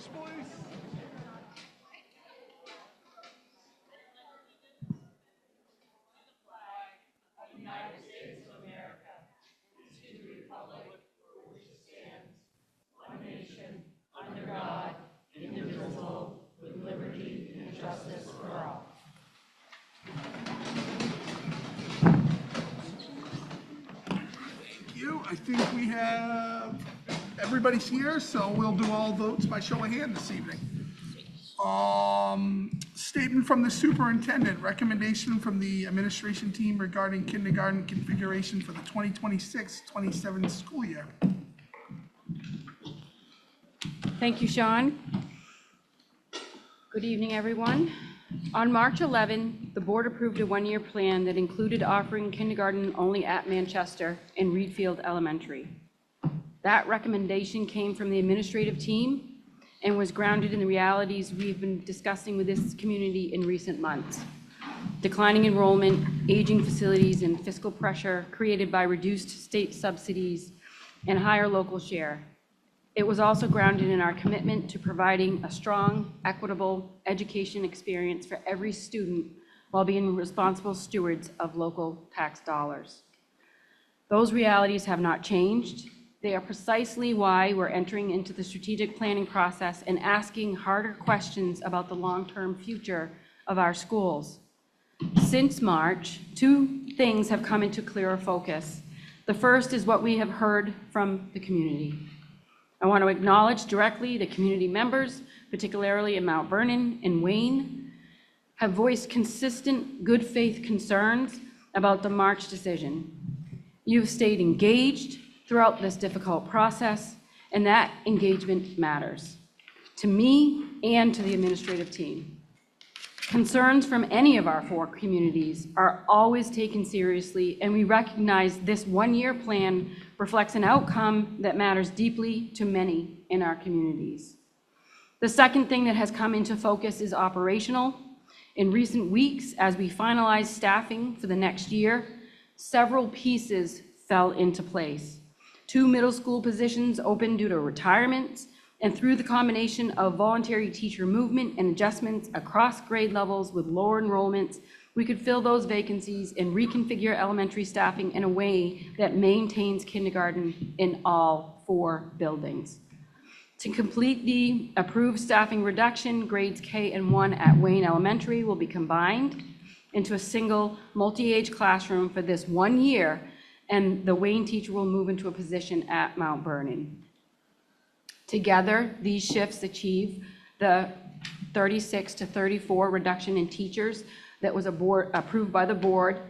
March, please. I think we have, everybody's here, so we'll do all votes by show of hand this evening. Statement from the superintendent, recommendation from the administration team regarding kindergarten configuration for the 2026-27 school year. Thank you, Sean. Good evening, everyone. On March 11, the board approved a one-year plan that included offering kindergarten only at Manchester and Reedfield Elementary. That recommendation came from the administrative team and was grounded in the realities we've been discussing with this community in recent months. Declining enrollment, aging facilities, and fiscal pressure created by reduced state subsidies and higher local share. It was also grounded in our commitment to providing a strong, equitable education experience for every student while being responsible stewards of local tax dollars. Those realities have not changed. They are precisely why we're entering into the strategic planning process and asking harder questions about the long-term future of our schools. Since March, two things have come into clearer focus. The first is what we have heard from the community. I want to acknowledge directly the community members, particularly in Mount Vernon and Wayne, have voiced consistent good faith concerns about the March decision. You've stayed engaged throughout this difficult process, and that engagement matters to me and to the administrative team. Concerns from any of our four communities are always taken seriously, and we recognize this one-year plan reflects an outcome that matters deeply to many in our communities. The second thing that has come into focus is operational. In recent weeks, as we finalized staffing for the next year, several pieces fell into place. 2 middle school positions opened due to retirements, and through the combination of voluntary teacher movement and adjustments across grade levels with lower enrollments, we could fill those vacancies and reconfigure elementary staffing in a way that maintains kindergarten in all 4 buildings. To complete the approved staffing reduction, grades K and 1 at Wayne Elementary will be combined into a single multi-age classroom for this 1 year, and the Wayne teacher will move into a position at Mount Vernon. Together, these shifts achieve the 36 to 34 reduction in teachers that was approved by the board,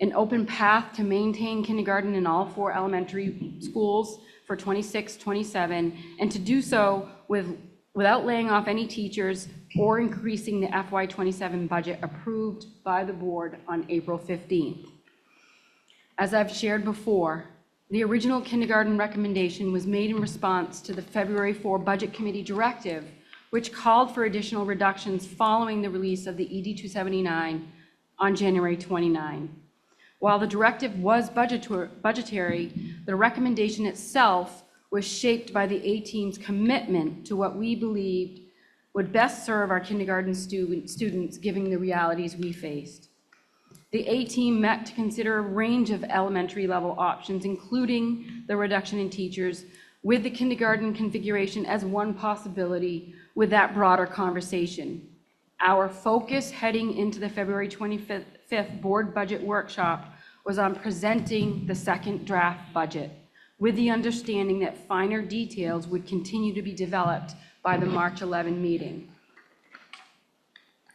an open path to maintain kindergarten in all 4 elementary schools for 26-27, and to do so without laying off any teachers or increasing the FY27 budget approved by the board on April 15th. As I've shared before, the original kindergarten recommendation was made in response to the February 4 Budget Committee directive, which called for additional reductions following the release of the ED 279 on January 29. While the directive was budgetary, the recommendation itself was shaped by the A-Team's commitment to what we believed would best serve our kindergarten students given the realities we faced. The A-Team met to consider a range of elementary level options, including the reduction in teachers, with the kindergarten configuration as one possibility with that broader conversation. Our focus heading into the February 25th board budget workshop was on presenting the second draft budget, with the understanding that finer details would continue to be developed by the March 11 meeting.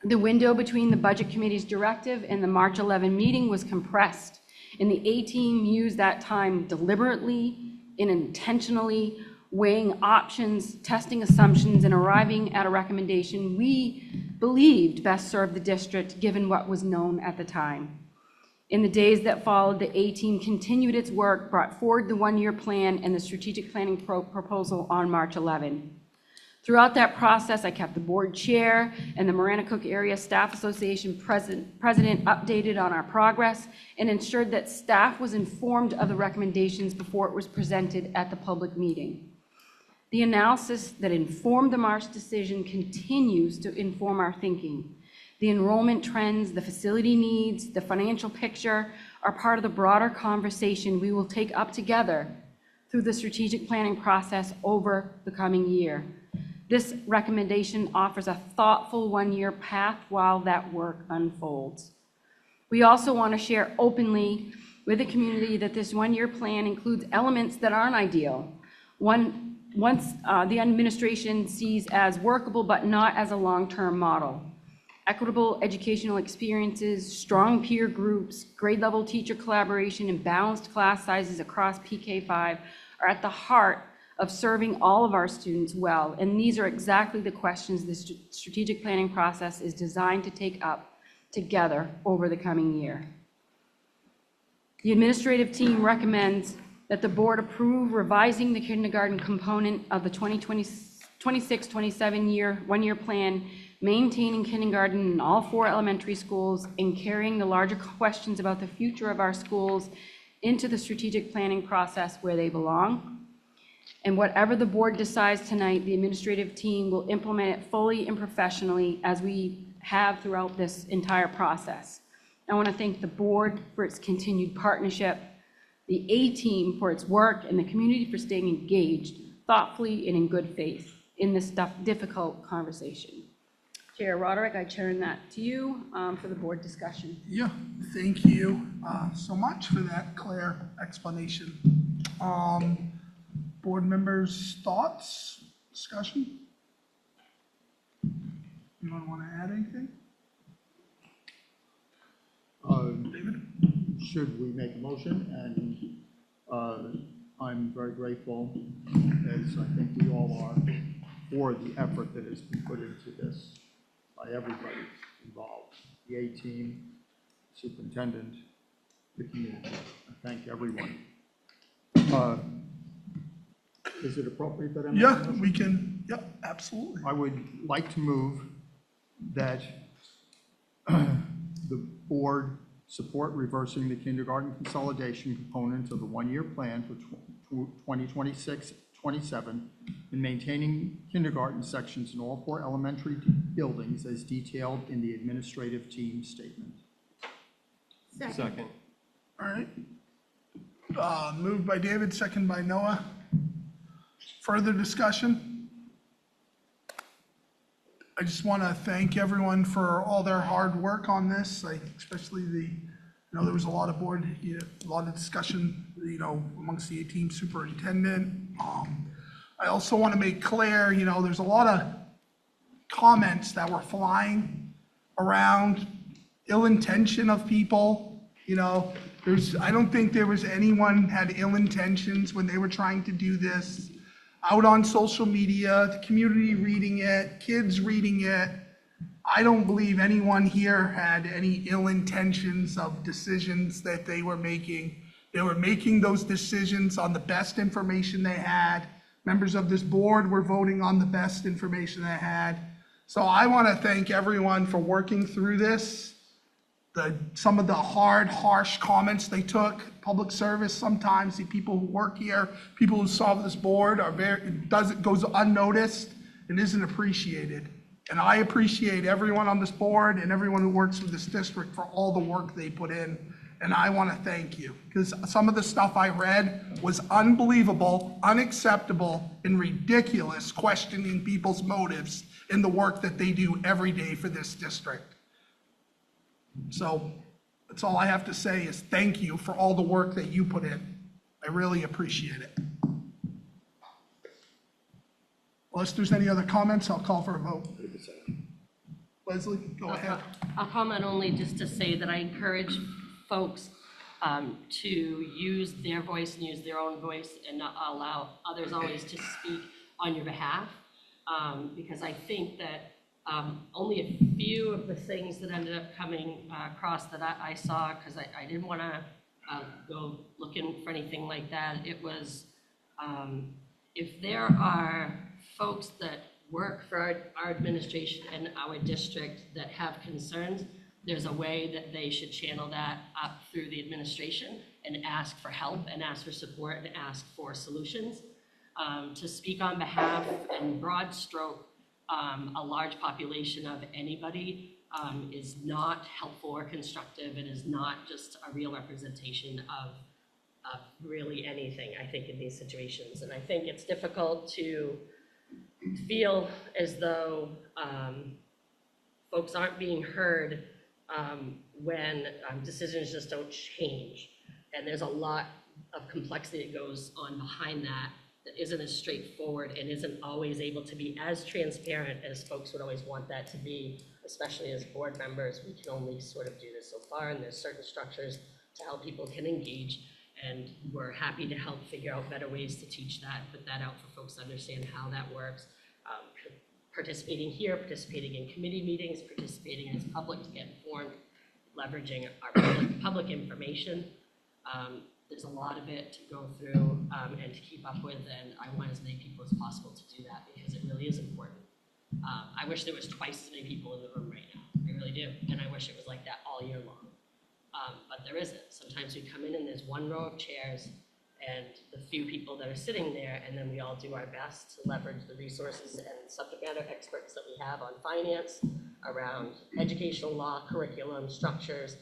The window between the Budget Committee's directive and the March 11 meeting was compressed, and the A-Team used that time deliberately and intentionally, weighing options, testing assumptions, and arriving at a recommendation we believed best served the district given what was known at the time. In the days that followed, the A-Team continued its work, brought forward the one-year plan and the strategic planning proposal on March 11. Throughout that process, I kept the board chair and the Maranacook Area Staff Association president updated on our progress and ensured that staff was informed of the recommendations before it was presented at the public meeting. The analysis that informed the March decision continues to inform our thinking. The enrollment trends, the facility needs, the financial picture are part of the broader conversation we will take up together through the strategic planning process over the coming year. This recommendation offers a thoughtful one-year path while that work unfolds. We also want to share openly with the community that this one-year plan includes elements that aren't ideal. Once the administration sees as workable but not as a long-term model. Equitable educational experiences, strong peer groups, grade-level teacher collaboration, and balanced class sizes across PK5 are at the heart of serving all of our students well, and these are exactly the questions this strategic planning process is designed to take up together over the coming year. The administrative team recommends that the board approve revising the kindergarten component of the 2026-27 one-year plan, maintaining kindergarten in all 4 elementary schools, and carrying the larger questions about the future of our schools into the strategic planning process where they belong. And whatever the board decides tonight, the administrative team will implement it fully and professionally as we have throughout this entire process. I want to thank the board for its continued partnership, the A-team for its work, and the community for staying engaged thoughtfully and in good faith in this difficult conversation. Chair Roderick, I turn that to you for the board discussion. Yeah, thank you so much for that clear explanation. Board members' thoughts, discussion? Anyone want to add anything? David? Should we make a motion? And I'm very grateful, as I think we all are, for the effort that has been put into this by everybody involved, the A-team, superintendent, the community. I thank everyone. Is it appropriate that I make a motion? Yeah, we can, yeah, absolutely. I would like to move that the board support reversing the kindergarten consolidation component of the one-year plan for 2026-27 and maintaining kindergarten sections in all 4 elementary buildings as detailed in the administrative team statement. Second. All right. Moved by David, second by Noah. Further discussion? I just want to thank everyone for all their hard work on this, especially there was a lot of board, a lot of discussion, amongst the A-team superintendent. I also want to make clear, there's a lot of comments that were flying around, ill intention of people, I don't think there was anyone had ill intentions when they were trying to do this. Out on social media, the community reading it, kids reading it. I don't believe anyone here had any ill intentions of decisions that they were making. They were making those decisions on the best information they had. Members of this board were voting on the best information they had. So I want to thank everyone for working through this. Some of the hard, harsh comments they took, public service sometimes, the people who work here, people who solve this board goes unnoticed and isn't appreciated. And I appreciate everyone on this board and everyone who works with this district for all the work they put in. And I want to thank you, because some of the stuff I read was unbelievable, unacceptable, and ridiculous, questioning people's motives in the work that they do every day for this district. So that's all I have to say is thank you for all the work that you put in. I really appreciate it. Unless there's any other comments, I'll call for a vote. Leslie, go ahead. I'll comment only just to say that I encourage folks to use their voice and use their own voice and not allow others always to speak on your behalf, because I think that only a few of the things that ended up coming across that I saw, because I didn't want to go looking for anything like that. It was, if there are folks that work for our administration and our district that have concerns, there's a way that they should channel that up through the administration and ask for help and ask for support and ask for solutions. to speak on behalf in broad stroke, a large population of anybody is not helpful or constructive. It is not just a real representation of really anything, I think, in these situations. And I think it's difficult to feel as though folks aren't being heard when decisions just don't change. And there's a lot of complexity that goes on behind that isn't as straightforward and isn't always able to be as transparent as folks would always want that to be, especially as board members. We can only sort of do this so far, and there's certain structures to how people can engage, and we're happy to help figure out better ways to teach that, put that out for folks to understand how that works. Participating here, participating in committee meetings, participating as public to get informed, leveraging our public information. There's a lot of it to go through and to keep up with, and I want as many people as possible to do that because it really is important. I wish there was twice as many people in the room right now. I really do, and I wish it was like that all year long. But there isn't. Sometimes we come in and there's one row of chairs and the few people that are sitting there, and then we all do our best to leverage the resources and subject matter experts that we have on finance, around educational law, curriculum, structures,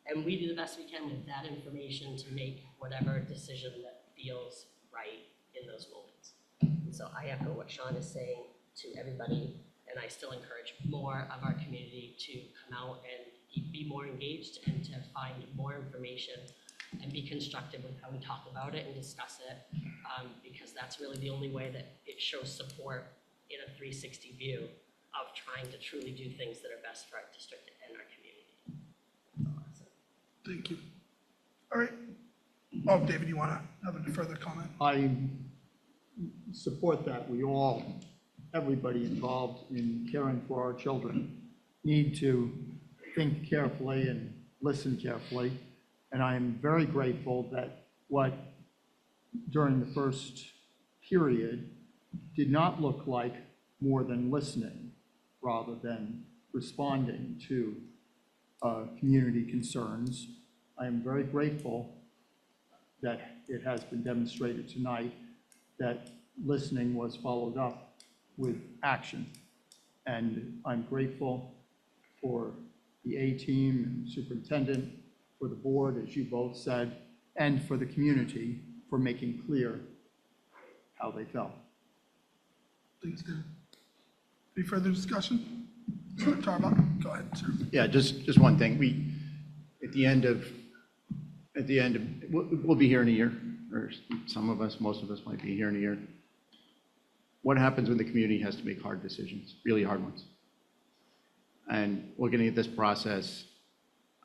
and we do the best we can with that information to make whatever decision that feels right in those moments. And so I echo what Sean is saying to everybody, and I still encourage more of our community to come out and be more engaged and to find more information and be constructive with how we talk about it and discuss it, because that's really the only way that it shows support in a 360 view of trying to truly do things that are best for our district and our community. That's all I said. Thank you. All right. Oh, David, you want to have a further comment? I support that. Everybody involved in caring for our children need to think carefully and listen carefully. And I am very grateful that what during the first period did not look like more than listening rather than responding to community concerns. I am very grateful that it has been demonstrated tonight that listening was followed up with action. And I'm grateful for the A-team and superintendent, for the board, as you both said, and for the community for making clear how they felt. Thanks, David. Any further discussion? Mr. Tarbuck, go ahead, sir. Yeah, just one thing. We'll be here in a year, or some of us, most of us might be here in a year. What happens when the community has to make hard decisions, really hard ones? And looking at this process,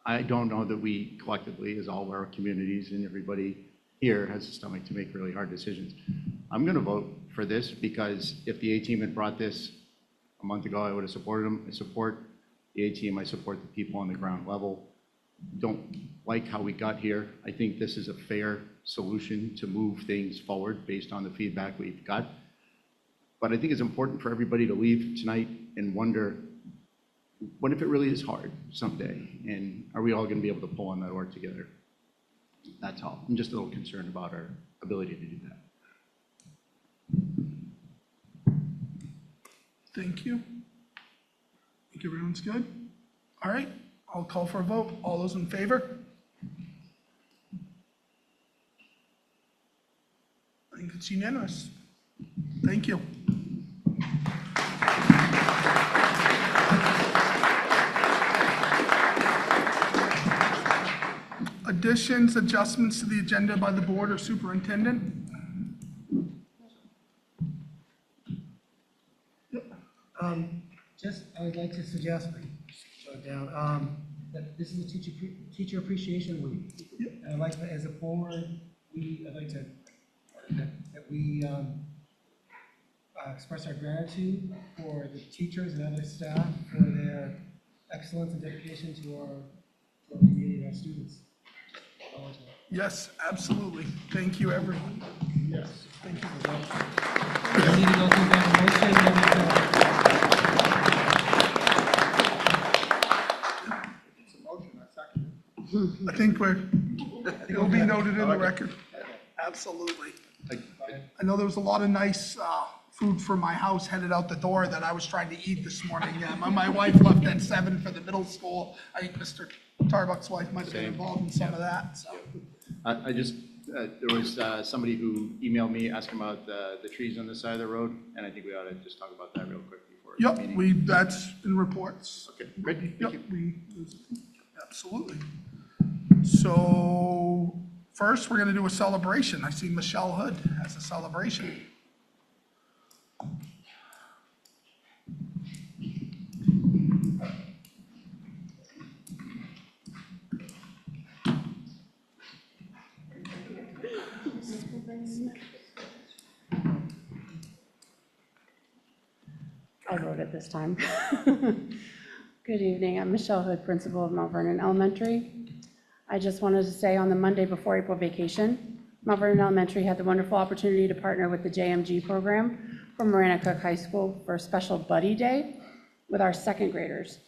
I don't know that we collectively, as all of our communities and everybody here, has the stomach to make really hard decisions. I'm going to vote for this because if the A-team had brought this a month ago, I would have supported them. I support the A-team. I support the people on the ground level. Don't like how we got here. I think this is a fair solution to move things forward based on the feedback we've got. But I think it's important for everybody to leave tonight and wonder, what if it really is hard someday? And are we all going to be able to pull on that oar together? That's all. I'm just a little concerned about our ability to do that. Thank you. I think everyone's good. All right, I'll call for a vote. All those in favor? I think it's unanimous. Thank you. Additions, adjustments to the agenda by the board or superintendent? I would like to suggest, jot down, that this is a teacher appreciation week. And I'd like to, as a board, I'd like to, that we express our gratitude for the teachers and other staff for their excellence and dedication to our community and our students. Yes, absolutely. Thank you, everyone. Yes. Thank you. We need to go through that motion. It's a motion, I second it. I think it'll be noted in the record. Absolutely. I know there was a lot of nice food for my house headed out the door that I was trying to eat this morning. My wife left at 7 for the middle school. I think Mr. Tarbuck's wife might have been Same. involved in some of that, so. I just, there was somebody who emailed me asking about the trees on the side of the road, and I think we ought to just talk about that real quick before the Yep, meeting. that's in reports. Okay, great, Yep, thank you. absolutely. So first, we're gonna do a celebration. I see Michelle Hood has a celebration. I wrote it this time. Good evening, I'm Michelle Hood, principal of Mount Vernon Elementary. I just wanted to say on the Monday before April vacation, Mount Vernon Elementary had the wonderful opportunity to partner with the JMG program from Maranacook High School for a special buddy day with our second graders.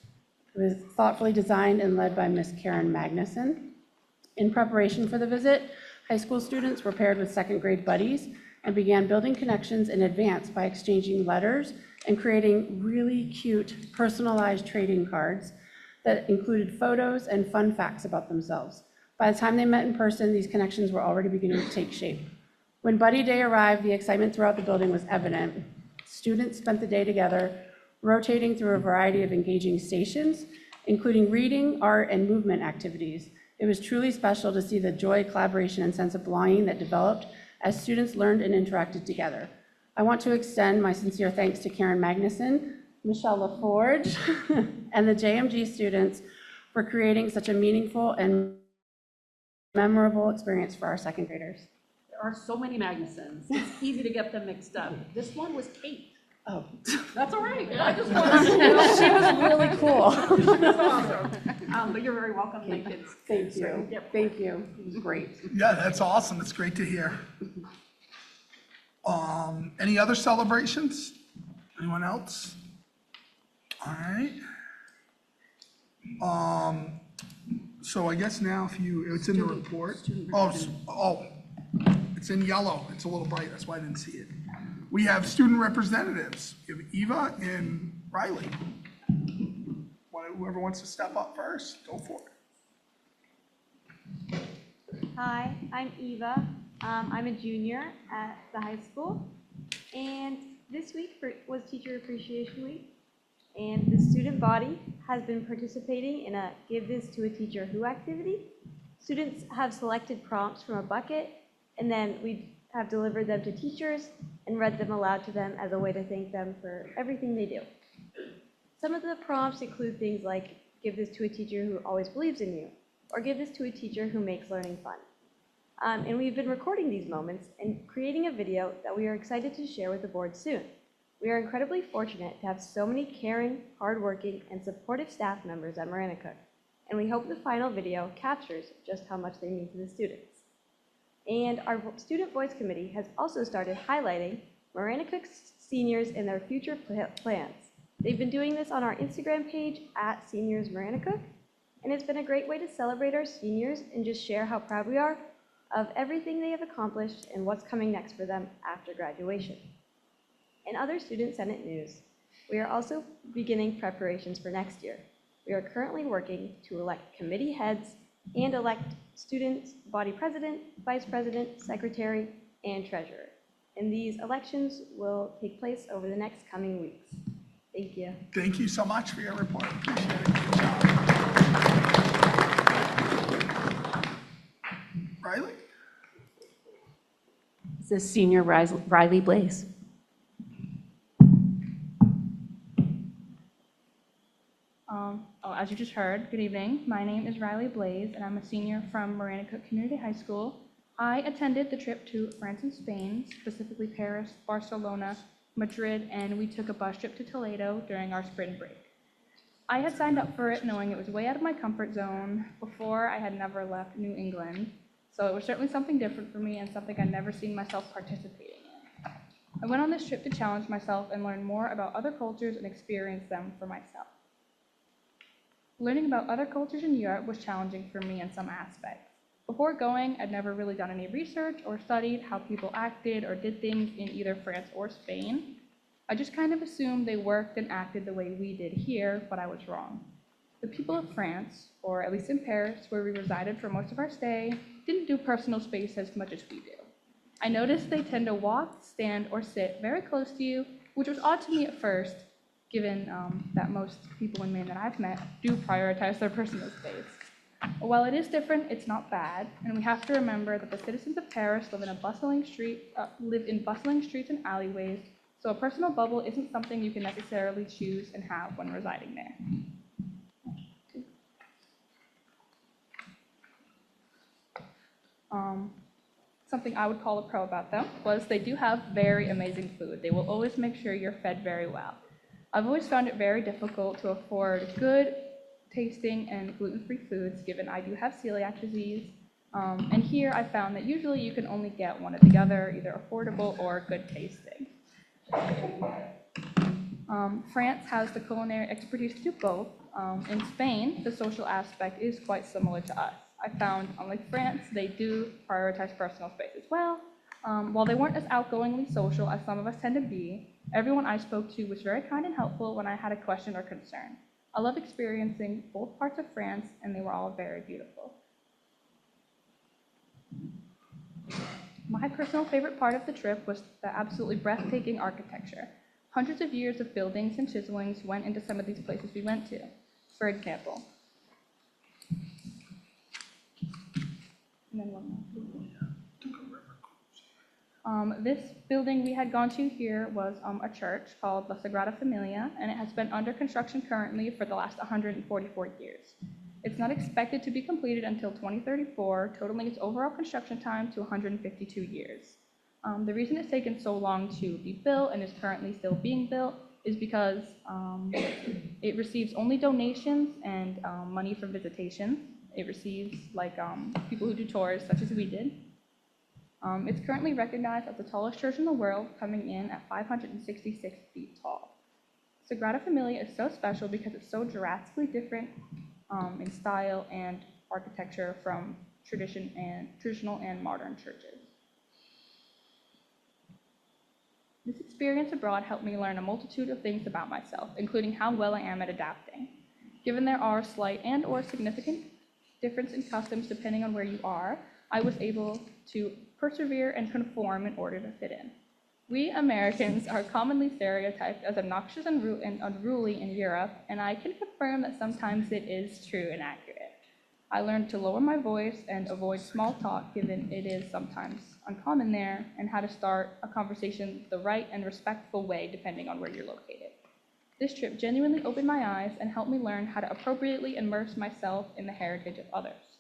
It was thoughtfully designed and led by Miss Karen Magnuson. In preparation for the visit, high school students were paired with second grade buddies and began building connections in advance by exchanging letters and creating really cute personalized trading cards that included photos and fun facts about themselves. By the time they met in person, these connections were already beginning to take shape. When Buddy Day arrived, the excitement throughout the building was evident. Students spent the day together, rotating through a variety of engaging stations, including reading, art, and movement activities. It was truly special to see the joy, collaboration, and sense of belonging that developed as students learned and interacted together. I want to extend my sincere thanks to Karen Magnuson, Michelle LaForge, and the JMG students for creating such a meaningful and memorable experience for our second graders. There are so many Magnusons. It's easy to get them mixed up. This one was Kate. Oh, That's all right. I just wanted to know. she was really cool. That's awesome. But you're very welcome. Thank you. Thank you. Yep. Thank you. It was great. Yeah, that's awesome. It's great to hear. Any other celebrations? Anyone else? All right. So I guess now if you, it's in the report. It's in yellow. It's a little bright. That's why I didn't see it. We have student representatives. We have Eva and Riley. Whoever wants to step up first, go for it. Hi, I'm Eva. I'm a junior at the high school. And this week was Teacher Appreciation Week. And the student body has been participating in a Give This to a Teacher Who activity. Students have selected prompts from a bucket, and then we have delivered them to teachers and read them aloud to them as a way to thank them for everything they do. Some of the prompts include things like, give this to a teacher who always believes in you, or give this to a teacher who makes learning fun. And we've been recording these moments and creating a video that we are excited to share with the board soon. We are incredibly fortunate to have so many caring, hardworking, and supportive staff members at Maranacook, and we hope the final video captures just how much they mean to the students. And our Student Voice Committee has also started highlighting Maranacook seniors and their future plans. They've been doing this on our Instagram page at Seniors Maranacook, and it's been a great way to celebrate our seniors and just share how proud we are of everything they have accomplished and what's coming next for them after graduation. In other Student Senate news, we are also beginning preparations for next year. We are currently working to elect committee heads and elect student body president, vice president, secretary, and treasurer. And these elections will take place over the next coming weeks. Thank you. Thank you so much for your report. Appreciate it. Good job. Riley? This is Senior Riley Blaze. As you just heard, good evening. My name is Riley Blaze, and I'm a senior from Maranacook Community High School. I attended the trip to France and Spain, specifically Paris, Barcelona, Madrid, and we took a bus trip to Toledo during our spring break. I had signed up for it knowing it was way out of my comfort zone. Before, I had never left New England, so it was certainly something different for me and something I'd never seen myself participating in. I went on this trip to challenge myself and learn more about other cultures and experience them for myself. Learning about other cultures in Europe was challenging for me in some aspects. Before going, I'd never really done any research or studied how people acted or did things in either France or Spain. I just kind of assumed they worked and acted the way we did here, but I was wrong. The people of France, or at least in Paris, where we resided for most of our stay, didn't do personal space as much as we do. I noticed they tend to walk, stand, or sit very close to you, which was odd to me at first, given that most people in Maine that I've met do prioritize their personal space. While it is different, it's not bad, and we have to remember that the citizens of Paris live in bustling streets and alleyways, so a personal bubble isn't something you can necessarily choose and have when residing there. Something I would call a pro about them was they do have very amazing food. They will always make sure you're fed very well. I've always found it very difficult to afford good tasting and gluten-free foods, given I do have celiac disease. And here I found that usually you can only get one or the other, either affordable or good tasting. France has the culinary expertise to do both. In Spain, the social aspect is quite similar to us. I found, unlike France, they do prioritize personal space as well. While they weren't as outgoingly social as some of us tend to be, everyone I spoke to was very kind and helpful when I had a question or concern. I love experiencing both parts of France, and they were all very beautiful. My personal favorite part of the trip was the absolutely breathtaking architecture. Hundreds of years of buildings and chiselings went into some of these places we went to. For example, this building we had gone to here was a church called La Sagrada Familia, and it has been under construction currently for the last 144 years. It's not expected to be completed until 2034, totaling its overall construction time to 152 years. The reason it's taken so long to be built and is currently still being built is because it receives only donations and money from visitations. It receives people who do tours, such as we did. It's currently recognized as the tallest church in the world, coming in at 566 feet tall. Sagrada Familia is so special because it's so drastically different in style and architecture from traditional and modern churches. This experience abroad helped me learn a multitude of things about myself, including how well I am at adapting. Given there are slight and/or significant difference in customs depending on where you are, I was able to persevere and conform in order to fit in. We Americans are commonly stereotyped as obnoxious and unruly in Europe, and I can confirm that sometimes it is true and accurate. I learned to lower my voice and avoid small talk, given it is sometimes uncommon there, and how to start a conversation the right and respectful way depending on where you're located. This trip genuinely opened my eyes and helped me learn how to appropriately immerse myself in the heritage of others.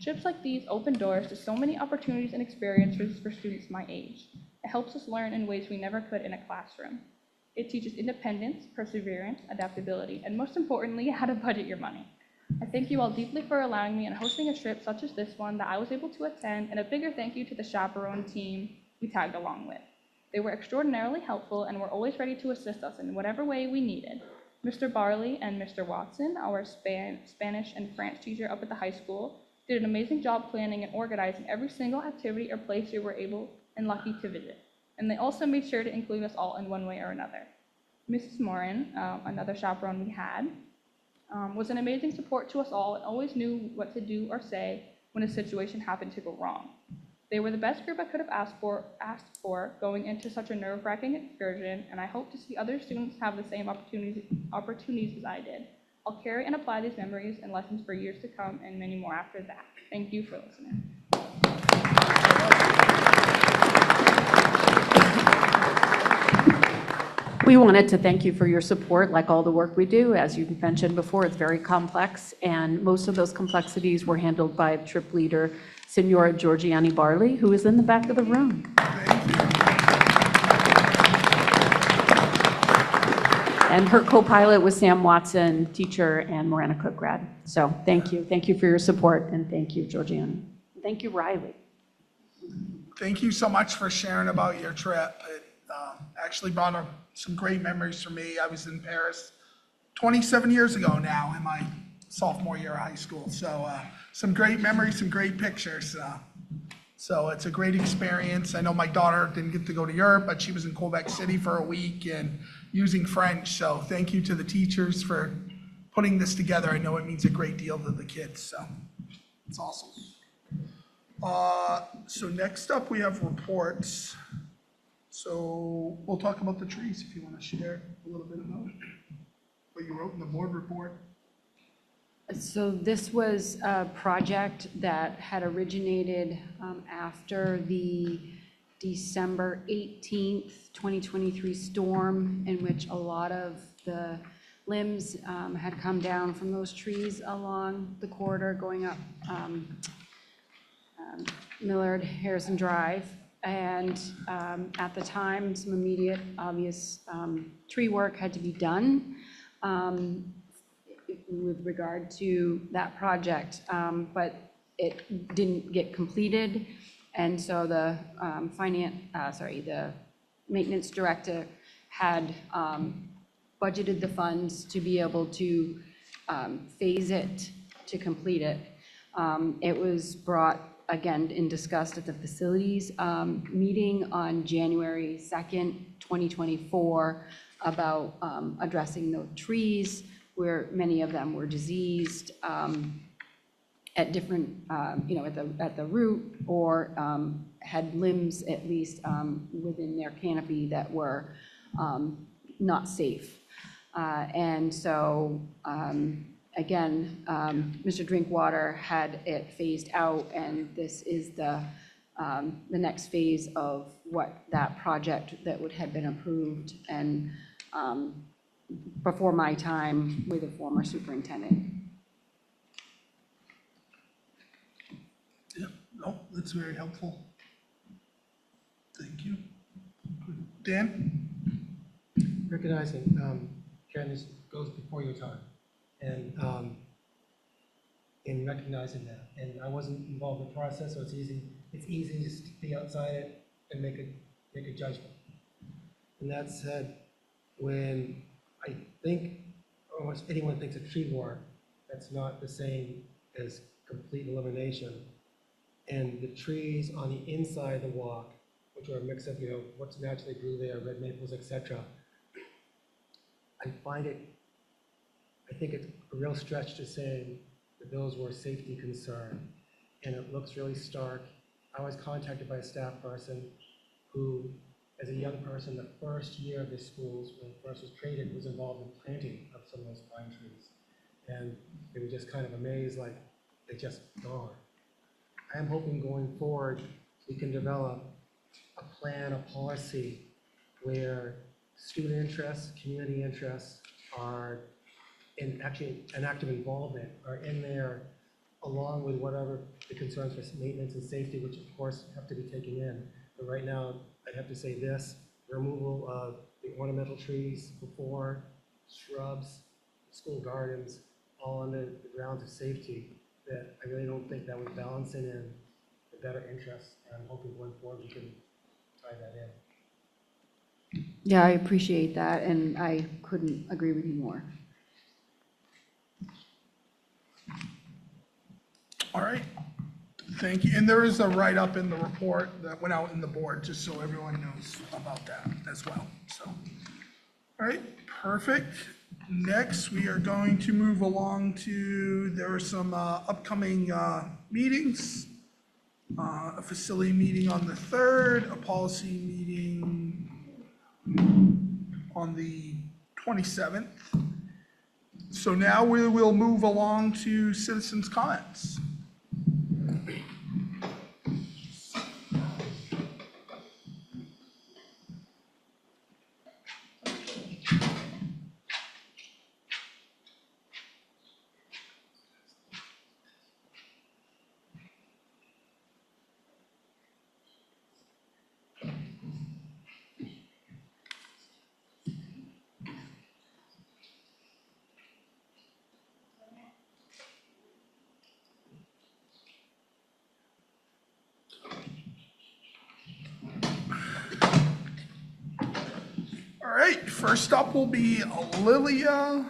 Trips like these open doors to so many opportunities and experiences for students my age. It helps us learn in ways we never could in a classroom. It teaches independence, perseverance, adaptability, and most importantly, how to budget your money. I thank you all deeply for allowing me and hosting a trip such as this one that I was able to attend, and a bigger thank you to the chaperone team we tagged along with. They were extraordinarily helpful and were always ready to assist us in whatever way we needed. Mr. Barley and Mr. Watson, our Spanish and French teacher up at the high school, did an amazing job planning and organizing every single activity or place we were able and lucky to visit. And they also made sure to include us all in one way or another. Mrs. Morin, another chaperone we had, was an amazing support to us all and always knew what to do or say when a situation happened to go wrong. They were the best group I could have asked for going into such a nerve-wracking excursion, and I hope to see other students have the same opportunities as I did. I'll carry and apply these memories and lessons for years to come and many more after that. Thank you for listening. We wanted to thank you for your support, like all the work we do. As you mentioned before, it's very complex, and most of those complexities were handled by trip leader, Signora Georgiani Barley, who is in the back of the room. And her co-pilot was Sam Watson, teacher and Marana Cook grad. So thank you. Thank you for your support, and thank you, Georgiani. Thank you, Riley. Thank you so much for sharing about your trip. It actually brought up some great memories for me. I was in Paris 27 years ago now, and my sophomore year of high school. So some great memories, some great pictures. So it's a great experience. I know my daughter didn't get to go to Europe, but she was in Quebec City for a week and using French. So thank you to the teachers for putting this together. I know it means a great deal to the kids, so it's awesome. So next up, we have reports. So we'll talk about the trees if you want to share a little bit about what you wrote in the board report. So this was a project that had originated after the December 18th, 2023 storm, in which a lot of the limbs had come down from those trees along the corridor going up Millard Harrison Drive. And at the time, some immediate, obvious tree work had to be done with regard to that project, but it didn't get completed. And so the the maintenance director had budgeted the funds to be able to phase it to complete it. It was brought again and discussed at the facilities meeting on January 2nd, 2024, about addressing the trees where many of them were diseased at different, at the root, or had limbs at least within their canopy that were not safe. And so again, Mr. Drinkwater had it phased out, and this is the next phase of what that project that had been approved and before my time with the former superintendent. Yeah, no, that's very helpful. Thank you. Dan? Recognizing, Karen, this goes before your time, and in recognizing that, and I wasn't involved in the process, so it's easy to be outside it and make a judgment. And that said, when I think almost anyone thinks of tree work, that's not the same as complete elimination. And the trees on the inside of the walk, which are a mix of, what's naturally grew there, red maples, etc. I think it's a real stretch to say that those were a safety concern, and it looks really stark. I was contacted by a staff person who, as a young person, the first year of the schools, when it first was created, was involved in planting of some of those pine trees. And they were just kind of amazed, like, they're just gone. I am hoping going forward, we can develop a plan, a policy, where student interests, community interests are in actually an active involvement, are in there, along with whatever the concerns for maintenance and safety, which of course have to be taken in. But right now, I have to say this: removal of the ornamental trees before, shrubs, school gardens, all under the grounds of safety, that I really don't think that was balancing in the better interests. And I'm hoping going forward we can tie that in. Yeah, I appreciate that, and I couldn't agree with you more. All right, thank you. And there is a write-up in the report that went out in the board, just so everyone knows about that as well, so. All right, perfect. Next, we are going to move along to, there are some upcoming meetings. A facility meeting on the 3rd, a policy meeting on the 27th. So now we will move along to citizens' comments. All right, first up will be Lilia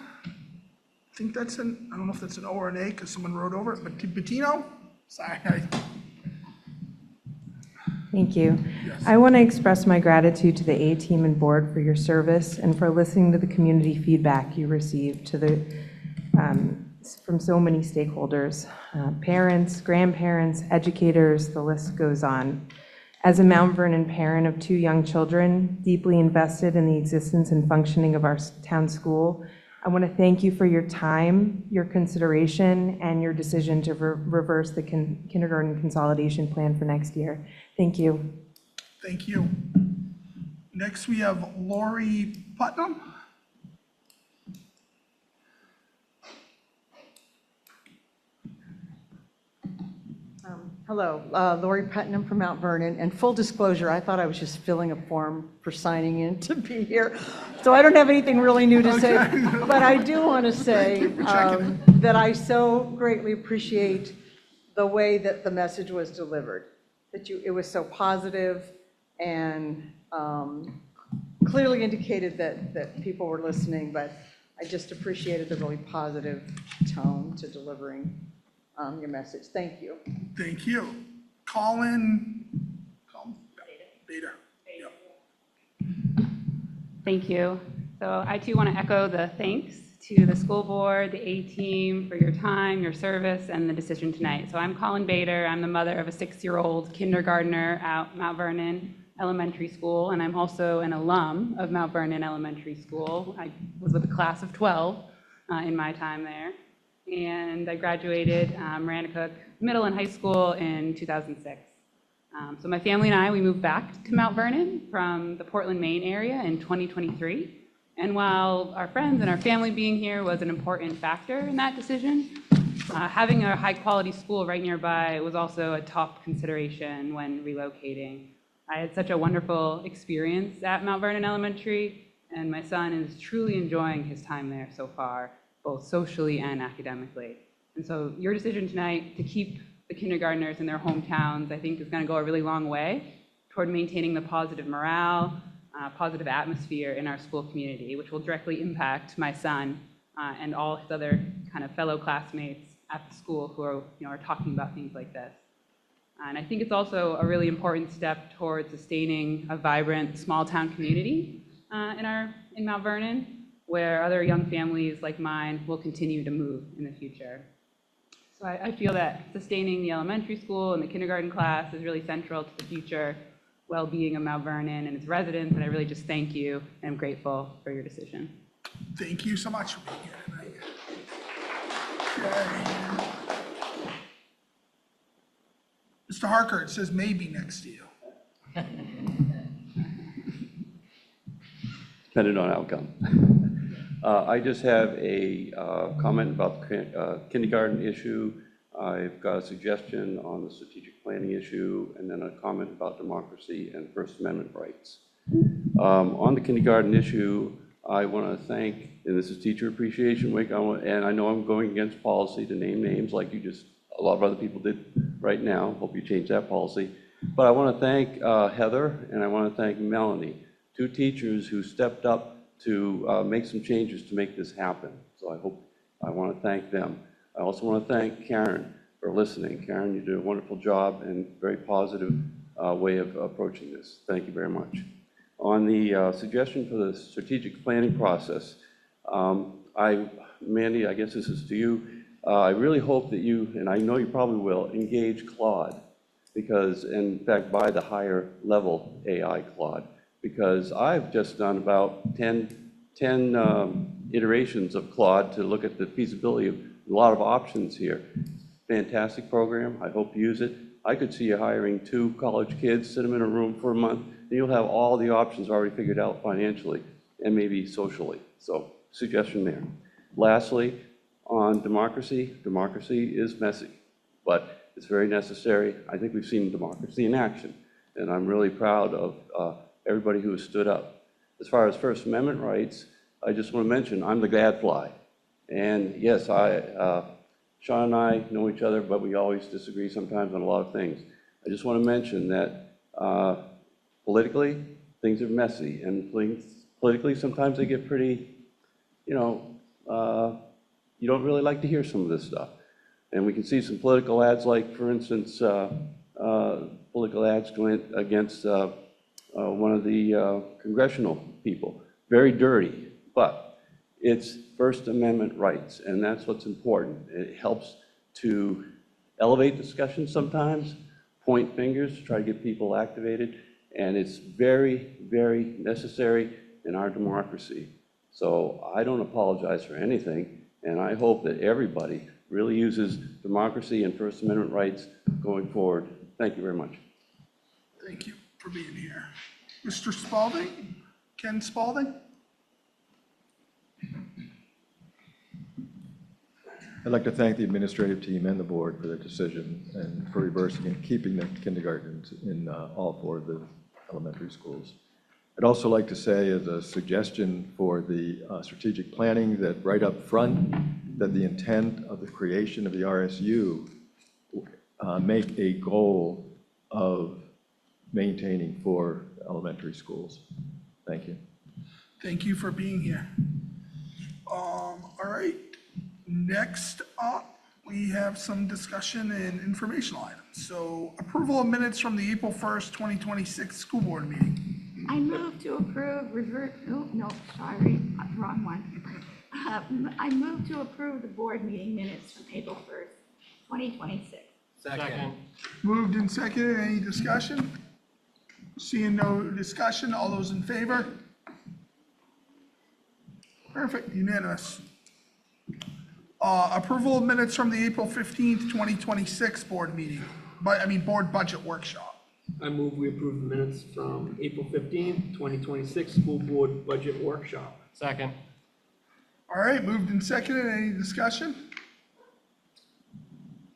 think that's an, I don't know if that's an O or an A, because someone wrote over it, but Bettino? Sorry, Thank you. Yes. I want to express my gratitude to the A-team and board for your service and for listening to the community feedback you received from so many stakeholders, parents, grandparents, educators, the list goes on. As a Mount Vernon parent of 2 young children, deeply invested in the existence and functioning of our town school, I want to thank you for your time, your consideration, and your decision to reverse the kindergarten consolidation plan for next year. Thank you. Thank you. Next, we have Lori Putnam. Hello, Lori Putnam from Mount Vernon, and full disclosure, I thought I was just filling a form for signing in to be here, so I don't have anything really new to say, but I do want to say that I so greatly appreciate the way that the message was delivered, that it was so positive and clearly indicated that people were listening, but I just appreciated the really positive tone to delivering your message. Thank you. Thank you. Colin Bader. Yep. Thank you. So I too want to echo the thanks to the school board, the A-team for your time, your service, and the decision tonight. So I'm Colin Bader. I'm the mother of a 6-year-old kindergartner at Mount Vernon Elementary School, and I'm also an alum of Mount Vernon Elementary School. I was with a class of 12 in my time there. And I graduated Maranacook Middle and High School in 2006. So my family and I, we moved back to Mount Vernon from the Portland, Maine area in 2023. And while our friends and our family being here was an important factor in that decision, having a high-quality school right nearby was also a top consideration when relocating. I had such a wonderful experience at Mount Vernon Elementary, and my son is truly enjoying his time there so far, both socially and academically. And so your decision tonight to keep the kindergartners in their hometowns, I think, is going to go a really long way toward maintaining the positive morale, positive atmosphere in our school community, which will directly impact my son and all his other kind of fellow classmates at the school who are talking about things like this. And I think it's also a really important step towards sustaining a vibrant small town community in Mount Vernon, where other young families like mine will continue to move in the future. So I feel that sustaining the elementary school and the kindergarten class is really central to the future well-being of Mount Vernon and its residents, and I really just thank you, and I'm grateful for your decision. Thank you so much for being here tonight. Okay. Mr. Harker, it says maybe next to you. Depending on outcome. I just have a comment about the kindergarten issue. I've got a suggestion on the strategic planning issue, and then a comment about democracy and First Amendment rights. On the kindergarten issue, I want to thank, and this is Teacher Appreciation Week, and I know I'm going against policy to name names like a lot of other people did right now. Hope you change that policy. But I want to thank Heather, and I want to thank Melanie, 2 teachers who stepped up to make some changes to make this happen. So I want to thank them. I also want to thank Karen for listening. Karen, you did a wonderful job and very positive way of approaching this. Thank you very much. On the suggestion for the strategic planning process, Mandy, I guess this is to you. I really hope that you, and I know you probably will, engage Claude, because, in fact, by the higher level AI Claude, because I've just done about 10 iterations of Claude to look at the feasibility of a lot of options here. Fantastic program. I hope you use it. I could see you hiring 2 college kids, sit them in a room for a month, and you'll have all the options already figured out financially and maybe socially. So, suggestion there. Lastly, on democracy, democracy is messy, but it's very necessary. I think we've seen democracy in action, and I'm really proud of everybody who has stood up. As far as First Amendment rights, I just want to mention I'm the gadfly. And yes, Sean and I know each other, but we always disagree sometimes on a lot of things. I just want to mention that politically, things are messy, and politically sometimes they get pretty, you you don't really like to hear some of this stuff. And we can see some political ads, like, for instance, political ads going against one of the congressional people. Very dirty, but it's First Amendment rights, and that's what's important. It helps to elevate discussion sometimes, point fingers, try to get people activated, and it's very, very necessary in our democracy. So I don't apologize for anything, and I hope that everybody really uses democracy and First Amendment rights going forward. Thank you very much. Thank you for being here. Mr. Spalding, Ken Spalding? I'd like to thank the administrative team and the board for their decision and for reversing and keeping the kindergartens in all 4 of the elementary schools. I'd also like to say, as a suggestion for the strategic planning, that right up front, that the intent of the creation of the RSU make a goal of maintaining 4 elementary schools. Thank you. Thank you for being here. All right, next up, we have some discussion and informational items. So approval of minutes from the April 1st, 2026 school board meeting. I move to approve wrong one. I move to approve the board meeting minutes from April 1st, 2026. Second. Moved and seconded, any discussion? Seeing no discussion, all those in favor? Perfect, unanimous. Approval of minutes from the April 15th, 2026 board meeting, board budget workshop. I move we approve the minutes from April 15th, 2026 school board budget workshop. Second. All right, moved and seconded, any discussion?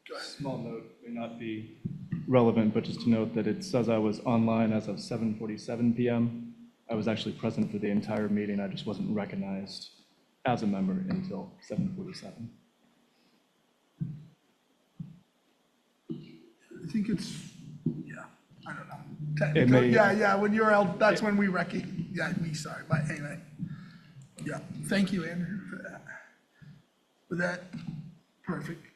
Go ahead. Small note, may not be relevant, but just to note that it says I was online as of 7:47 PM. I was actually present for the entire meeting. I just wasn't recognized as a member until 7:47. I think it's, yeah, I don't know. It Technically, may- yeah, when you're out, that's when we sorry, but anyway. Yeah, thank you, Andrew, for that. With that, perfect.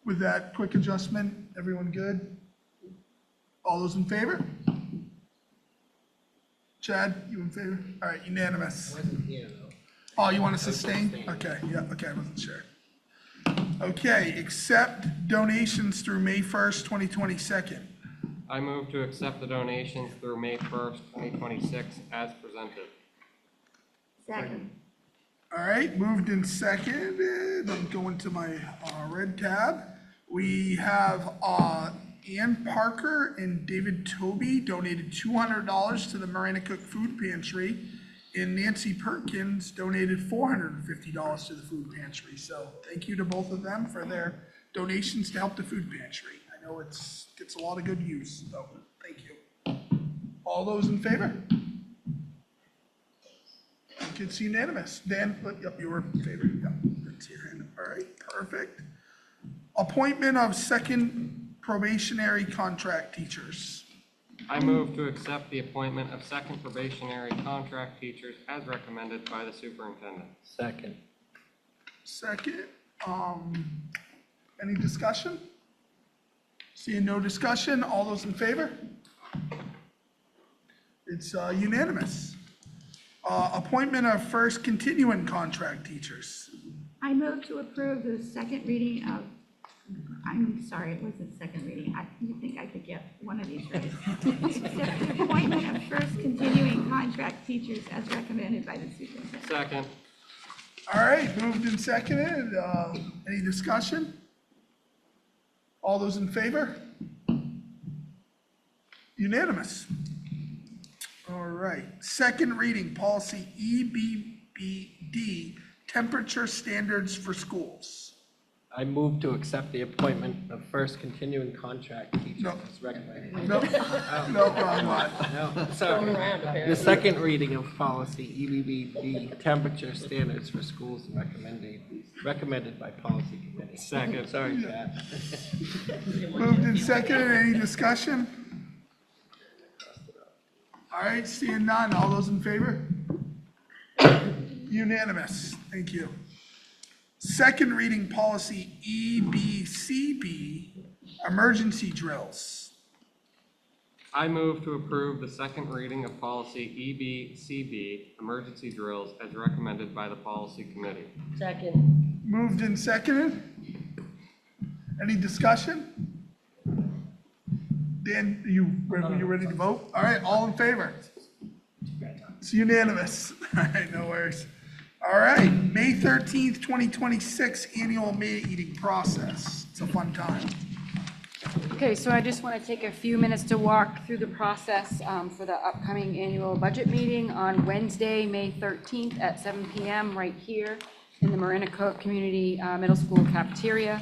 With that quick adjustment, everyone good? All those in favor? Chad, you in favor? All right, unanimous. Wasn't here, though. Oh, you want to sustain? Okay, yeah, okay, I wasn't sure. Okay, accept donations through May 1st, 2022. I move to accept the donations through May 1st, 2026 as presented. Second. All right, moved and seconded. I'm going to my red tab. We have Ann Parker and David Toby donated $200 to the Marina Cook Food Pantry, and Nancy Perkins donated $450 to the food pantry. So thank you to both of them for their donations to help the food pantry. I know gets a lot of good use, so thank you. All those in favor? It's unanimous. Dan, yep, you were in favor. Yep, that's your hand. All right, perfect. Appointment of second probationary contract teachers. I move to accept the appointment of second probationary contract teachers as recommended by the superintendent. Second. Second, any discussion? Seeing no discussion, all those in favor? It's unanimous. Appointment of first continuing contract teachers. I move to approve the second reading of, I'm sorry, it wasn't second reading. You think I could get one of these right? Accept the appointment of first continuing contract teachers as recommended by the superintendent. Second. All right, moved and seconded. Any discussion? All those in favor? Unanimous. All right, second reading, policy EBBD, temperature standards for schools. I move to accept the appointment of first continuing contract teachers No. as recommended. No, no, wrong one. No, sorry. The second reading of policy EBBD, temperature standards for schools recommended by policy committee. Second. Sorry, Chad. Moved and seconded, any discussion? All right, seeing none, all those in favor? Unanimous, thank you. second reading policy EBCB, emergency drills. I move to approve the second reading of policy EBCB, emergency drills, as recommended by the policy committee. Second. Moved and seconded. Any discussion? Dan, you ready to vote? All right, all in favor? It's unanimous. All right, no worries. All right, May 13th, 2026, annual May eating process. It's a fun time. Okay, so I just want to take a few minutes to walk through the process for the upcoming annual budget meeting on Wednesday, May 13th at 7 PM right here in the Marinacook Community Middle School cafeteria,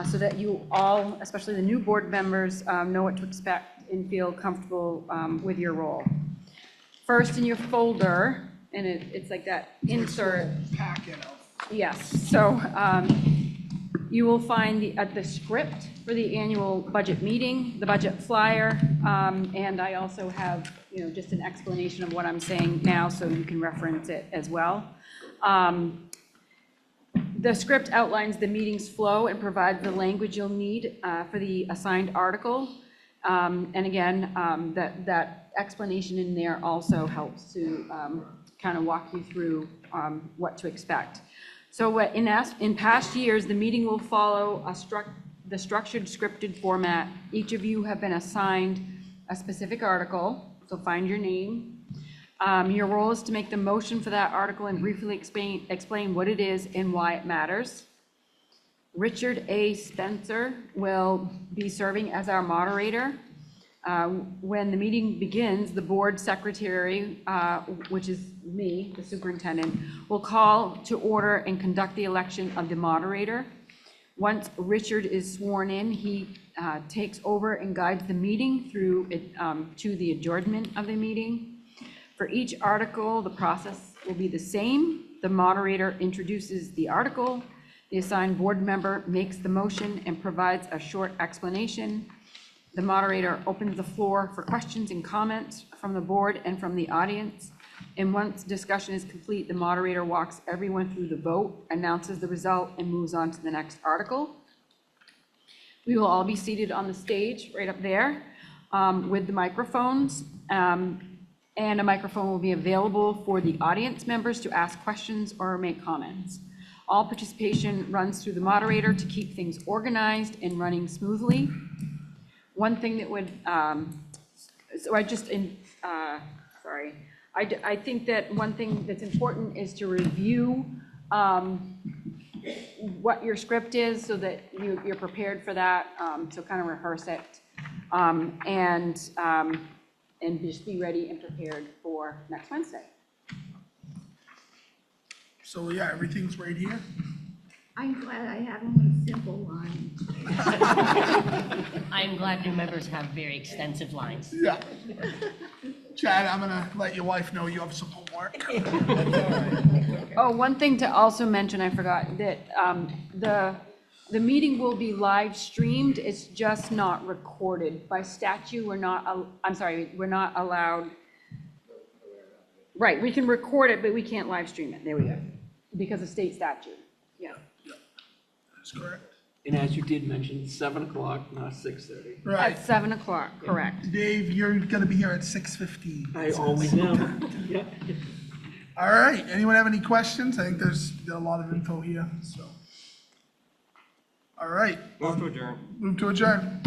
so that you all, especially the new board members, know what to expect and feel comfortable with your role. First in your folder, and it's like that insert. Packet of. Yes, so you will find the script for the annual budget meeting, the budget flyer, and I also have, just an explanation of what I'm saying now, so you can reference it as well. The script outlines the meeting's flow and provides the language you'll need for the assigned article. And again, that explanation in there also helps to kind of walk you through what to expect. So in past years, the meeting will follow the structured scripted format. Each of you have been assigned a specific article, so find your name. Your role is to make the motion for that article and briefly explain what it is and why it matters. Richard A. Spencer will be serving as our moderator. When the meeting begins, the board secretary, which is me, the superintendent, will call to order and conduct the election of the moderator. Once Richard is sworn in, he takes over and guides the meeting through to the adjournment of the meeting. For each article, the process will be the same. The moderator introduces the article. The assigned board member makes the motion and provides a short explanation. The moderator opens the floor for questions and comments from the board and from the audience. And once discussion is complete, the moderator walks everyone through the vote, announces the result, and moves on to the next article. We will all be seated on the stage right up there with the microphones. And a microphone will be available for the audience members to ask questions or make comments. All participation runs through the moderator to keep things organized and running smoothly. One thing that would, I think that one thing that's important is to review what your script is so that you're prepared for that, so kind of rehearse it. And just be ready and prepared for next Wednesday. So yeah, everything's right here. I'm glad I have only simple lines. I'm glad new members have very extensive lines. Yeah. Chad, I'm gonna let your wife know you have some homework. Oh, one thing to also mention, I forgot, that the meeting will be live streamed. It's just not recorded. By statute, we're not allowed. Right, we can record it, but we can't live stream it. There we go. Because of state statute. Yeah. That's correct. And as you did mention, 7 o'clock, not 6:30. Right. At 7 o'clock, correct. Dave, you're gonna be here at 6:15. I always am. Yeah. All right, anyone have any questions? I think there's a lot of info here, so. All right. Move to adjourn. Move to adjourn.